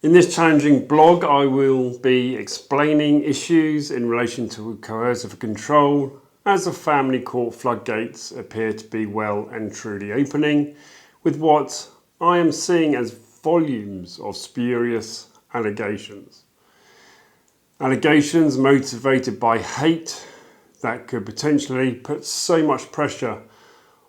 In this challenging blog, I will be explaining issues in relation to coercive control as the family court floodgates appear to be well and truly opening, with what I am seeing as volumes of spurious allegations. Allegations motivated by hate that could potentially put so much pressure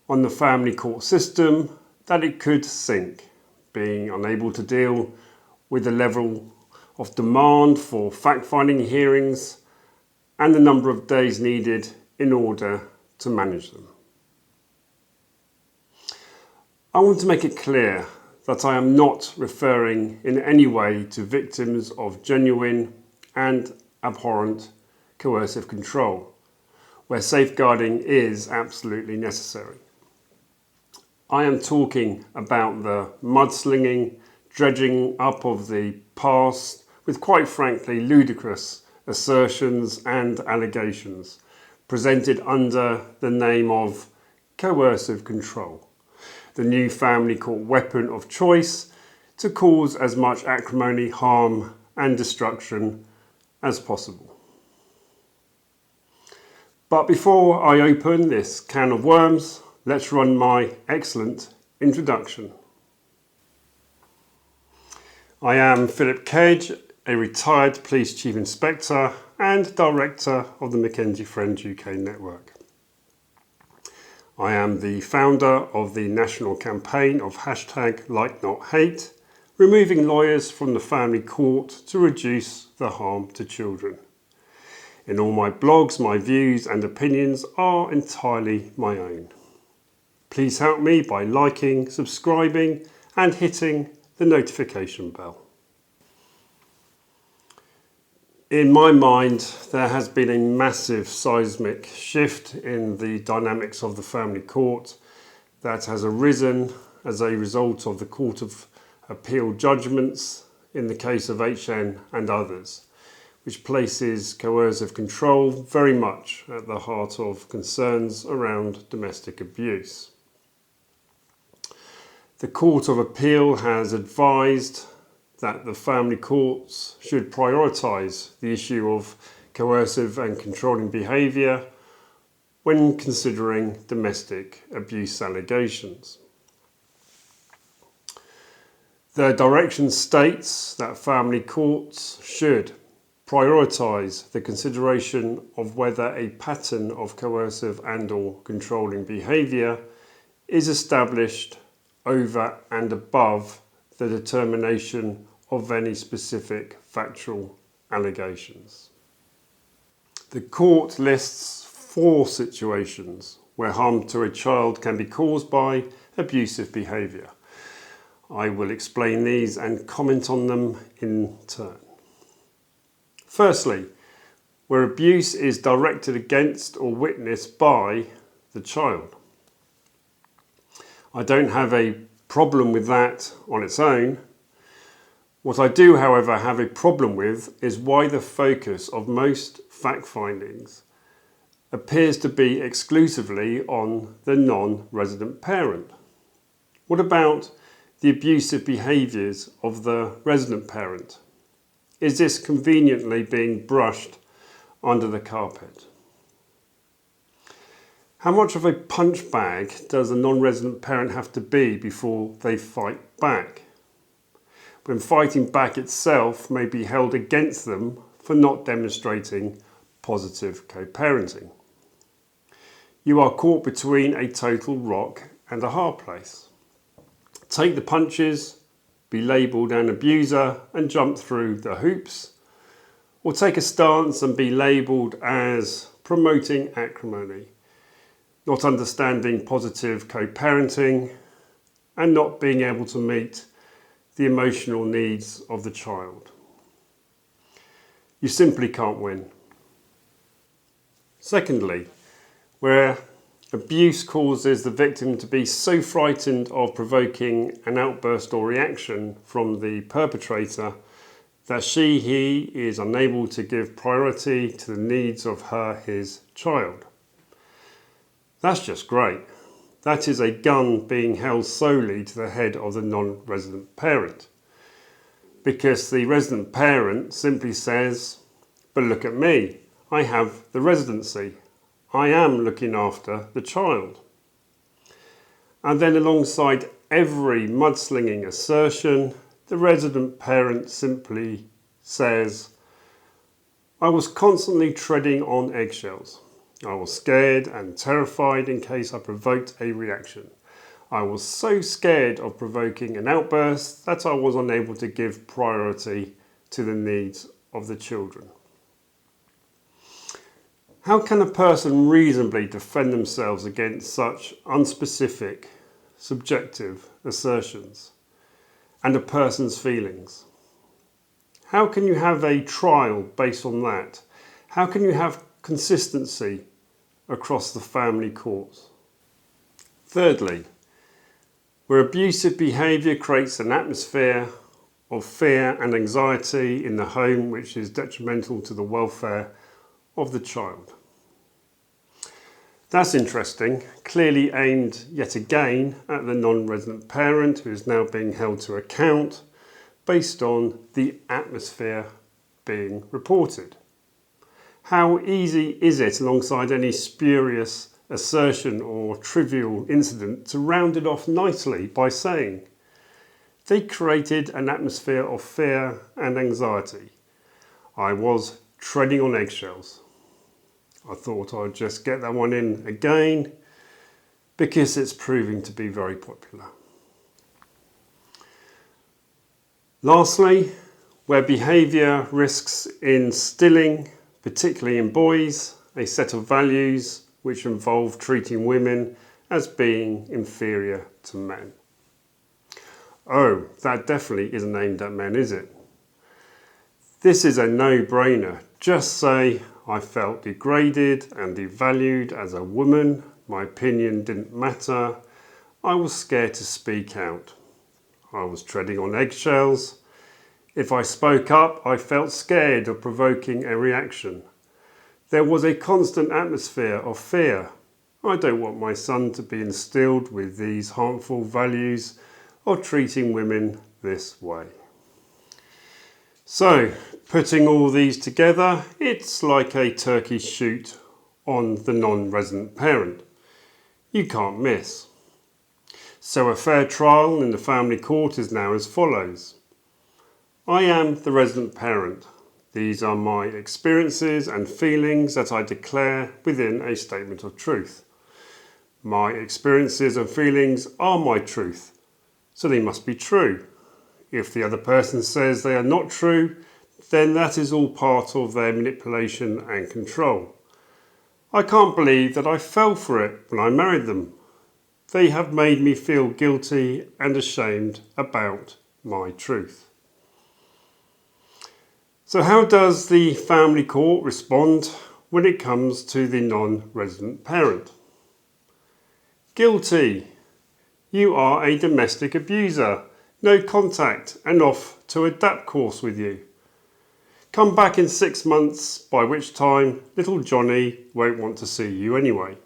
on the family court system that it could sink, being unable to deal with the level of demand for fact-finding hearings and the number of days needed in order to manage them. I want to make it clear that I am not referring in any way to victims of genuine and abhorrent coercive control, where safeguarding is absolutely necessary. I am talking about the mudslinging, dredging up of the past with quite frankly ludicrous assertions and allegations presented under the name of coercive control, the new family court weapon of choice to cause as much acrimony, harm and destruction as possible. But before I open this can of worms, let's run my excellent introduction. I am Philip Kedge, a retired Police Chief Inspector and Director of the McKenzie Friend UK network. I am the founder of the national campaign of #LikeNotHate, removing lawyers from the family court to reduce the harm to children. In all my blogs, my views and opinions are entirely my own. Please help me by liking, subscribing and hitting the notification bell. In my mind, there has been a massive seismic shift in the dynamics of the family court that has arisen as a result of the Court of Appeal judgments in the case of HN and others, which places coercive control very much at the heart of concerns around domestic abuse. The Court of Appeal has advised that the family courts should prioritise the issue of coercive and controlling behaviour when considering domestic abuse allegations. The direction states that family courts should prioritise the consideration of whether a pattern of coercive and/or controlling behaviour is established over and above the determination of any specific factual allegations. The court lists 4 situations where harm to a child can be caused by abusive behaviour. I will explain these and comment on them in turn. Firstly, where abuse is directed against or witnessed by the child. I don't have a problem with that on its own. What I do, however, have a problem with is why the focus of most fact findings appears to be exclusively on the non-resident parent. What about the abusive behaviours of the resident parent? Is this conveniently being brushed under the carpet? How much of a punch bag does a non-resident parent have to be before they fight back, when fighting back itself may be held against them for not demonstrating positive co-parenting? You are caught between a total rock and a hard place. Take the punches, be labelled an abuser and jump through the hoops, or take a stance and be labelled as promoting acrimony, not understanding positive co-parenting and not being able to meet the emotional needs of the child. You simply can't win. Secondly, where abuse causes the victim to be so frightened of provoking an outburst or reaction from the perpetrator that he is unable to give priority to the needs of his child. That's just great. That is a gun being held solely to the head of the non-resident parent. because the resident parent simply says, but look at me, I have the residency. I am looking after the child. And then alongside every mudslinging assertion, the resident parent simply says, I was constantly treading on eggshells. I was scared and terrified in case I provoked a reaction. I was so scared of provoking an outburst that I was unable to give priority to the needs of the children. How can a person reasonably defend themselves against such unspecific, subjective assertions and a person's feelings? How can you have a trial based on that? How can you have consistency across the family courts? Thirdly, where abusive behaviour creates an atmosphere of fear and anxiety in the home which is detrimental to the welfare of the child. That's interesting, clearly aimed yet again at the non-resident parent who is now being held to account based on the atmosphere being reported. How easy is it, alongside any spurious assertion or trivial incident, to round it off nicely by saying, they created an atmosphere of fear and anxiety. I was treading on eggshells. I thought I'd just get that one in again because it's proving to be very popular. Lastly, where behaviour risks instilling, particularly in boys, a set of values which involve treating women as being inferior to men. Oh, that definitely isn't aimed at men, is it? This is a no-brainer. Just say, I felt degraded and devalued as a woman. My opinion didn't matter. I was scared to speak out. I was treading on eggshells. If I spoke up, I felt scared of provoking a reaction. There was a constant atmosphere of fear. I don't want my son to be instilled with these harmful values of treating women this way. So, putting all these together, it's like a turkey shoot on the non-resident parent. You can't miss. So a fair trial in the family court is now as follows. I am the resident parent. These are my experiences and feelings that I declare within a statement of truth. My experiences and feelings are my truth, so they must be true. If the other person says they are not true, then that is all part of their manipulation and control. I can't believe that I fell for it when I married them. They have made me feel guilty and ashamed about my truth. So how does the family court respond when it comes to the non-resident parent? Guilty. You are a domestic abuser. No contact and off to a Depp course with you. Come back in 6 months, by which time little Johnny won't want to see you anyway.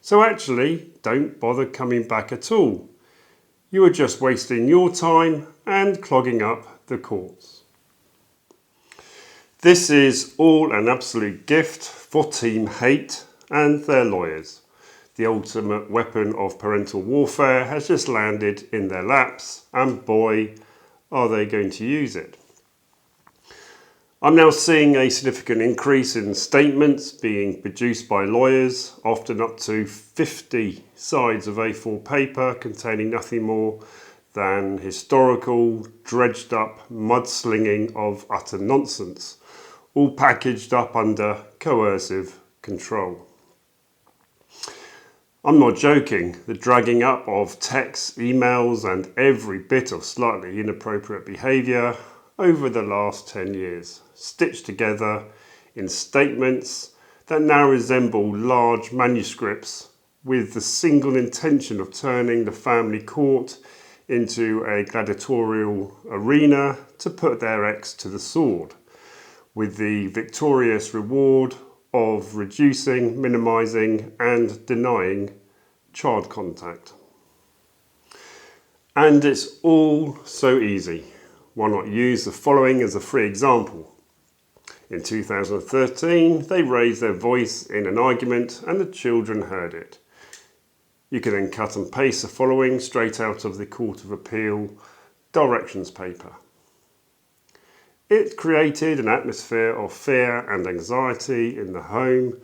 So actually, don't bother coming back at all. You are just wasting your time and clogging up the courts. This is all an absolute gift for Team Hate and their lawyers. The ultimate weapon of parental warfare has just landed in their laps, and boy, are they going to use it. I'm now seeing a significant increase in statements being produced by lawyers, often up to 50 sides of A4 paper containing nothing more than historical, dredged up mudslinging of utter nonsense, all packaged up under coercive control. I'm not joking, the dragging up of texts, emails and every bit of slightly inappropriate behaviour over the last 10 years, stitched together in statements that now resemble large manuscripts with the single intention of turning the family court into a gladiatorial arena to put their ex to the sword, with the victorious reward of reducing, minimising and denying child contact. And it's all so easy. Why not use the following as a free example? In 2013, they raised their voice in an argument and the children heard it. You can then cut and paste the following straight out of the Court of Appeal directions paper. It created an atmosphere of fear and anxiety in the home,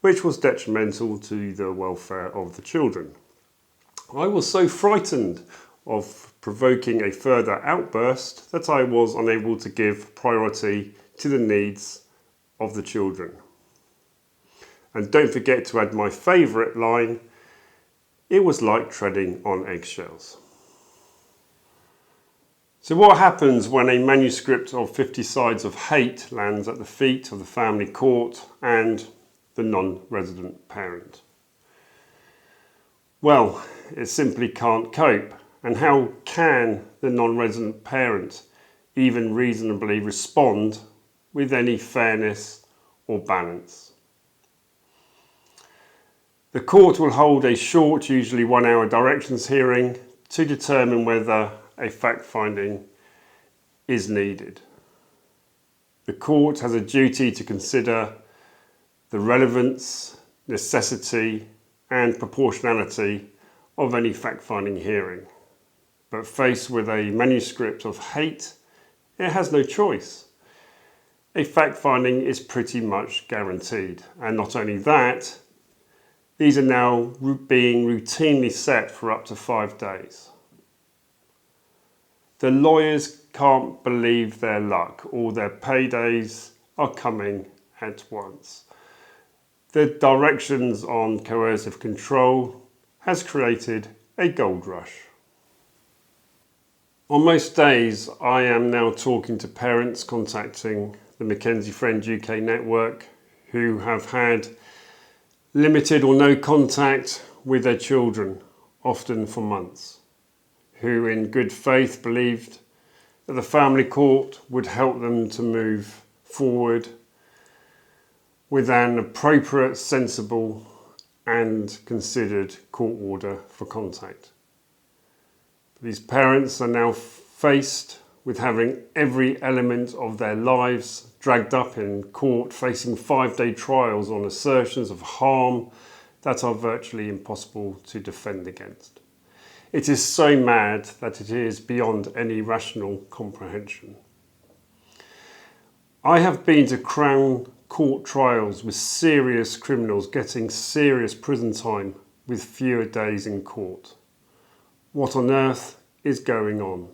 which was detrimental to the welfare of the children. I was so frightened of provoking a further outburst that I was unable to give priority to the needs of the children. And don't forget to add my favourite line, it was like treading on eggshells. So what happens when a manuscript of 50 sides of hate lands at the feet of the family court and the non-resident parent? Well, it simply can't cope. And how can the non-resident parent even reasonably respond with any fairness or balance? The court will hold a short, usually 1 hour directions hearing to determine whether a fact-finding is needed. The court has a duty to consider the relevance, necessity and proportionality of any fact-finding hearing. But faced with a manuscript of hate, it has no choice. A fact-finding is pretty much guaranteed. And not only that, these are now being routinely set for up to 5 days. The lawyers can't believe their luck. All their paydays are coming at once. The directions on coercive control has created a gold rush. On most days, I am now talking to parents contacting the McKenzie Friend UK network who have had limited or no contact with their children, often for months, who in good faith believed that the family court would help them to move forward with an appropriate, sensible and considered court order for contact. These parents are now faced with having every element of their lives dragged up in court, facing 5-day trials on assertions of harm that are virtually impossible to defend against. It is so mad that it is beyond any rational comprehension. I have been to Crown Court trials with serious criminals getting serious prison time with fewer days in court. What on earth is going on?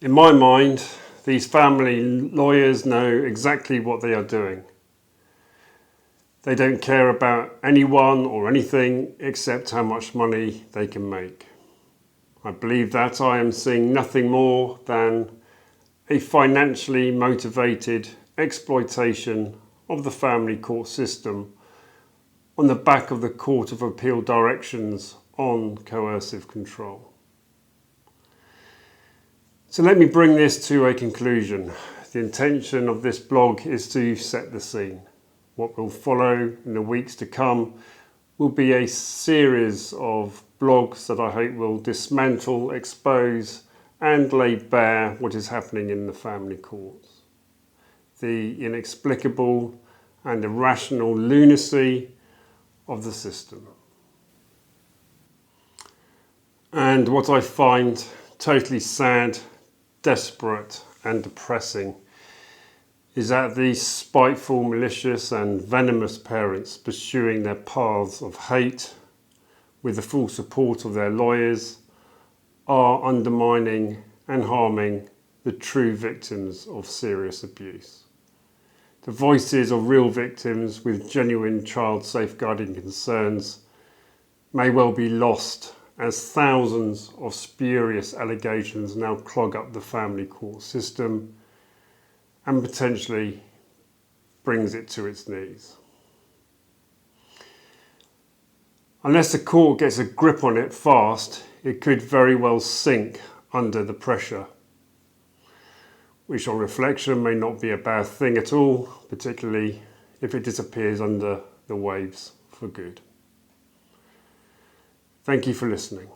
In my mind, these family lawyers know exactly what they are doing. They don't care about anyone or anything except how much money they can make. I believe that I am seeing nothing more than a financially motivated exploitation of the family court system on the back of the Court of Appeal directions on coercive control. So let me bring this to a conclusion. The intention of this blog is to set the scene. What will follow in the weeks to come will be a series of blogs that I hope will dismantle, expose and lay bare what is happening in the family courts. The inexplicable and irrational lunacy of the system. And what I find totally sad, desperate and depressing is that these spiteful, malicious and venomous parents pursuing their paths of hate with the full support of their lawyers are undermining and harming the true victims of serious abuse. The voices of real victims with genuine child safeguarding concerns may well be lost as thousands of spurious allegations now clog up the family court system and potentially brings it to its knees. Unless the court gets a grip on it fast, it could very well sink under the pressure, which on reflection may not be a bad thing at all, particularly if it disappears under the waves for good. Thank you for listening.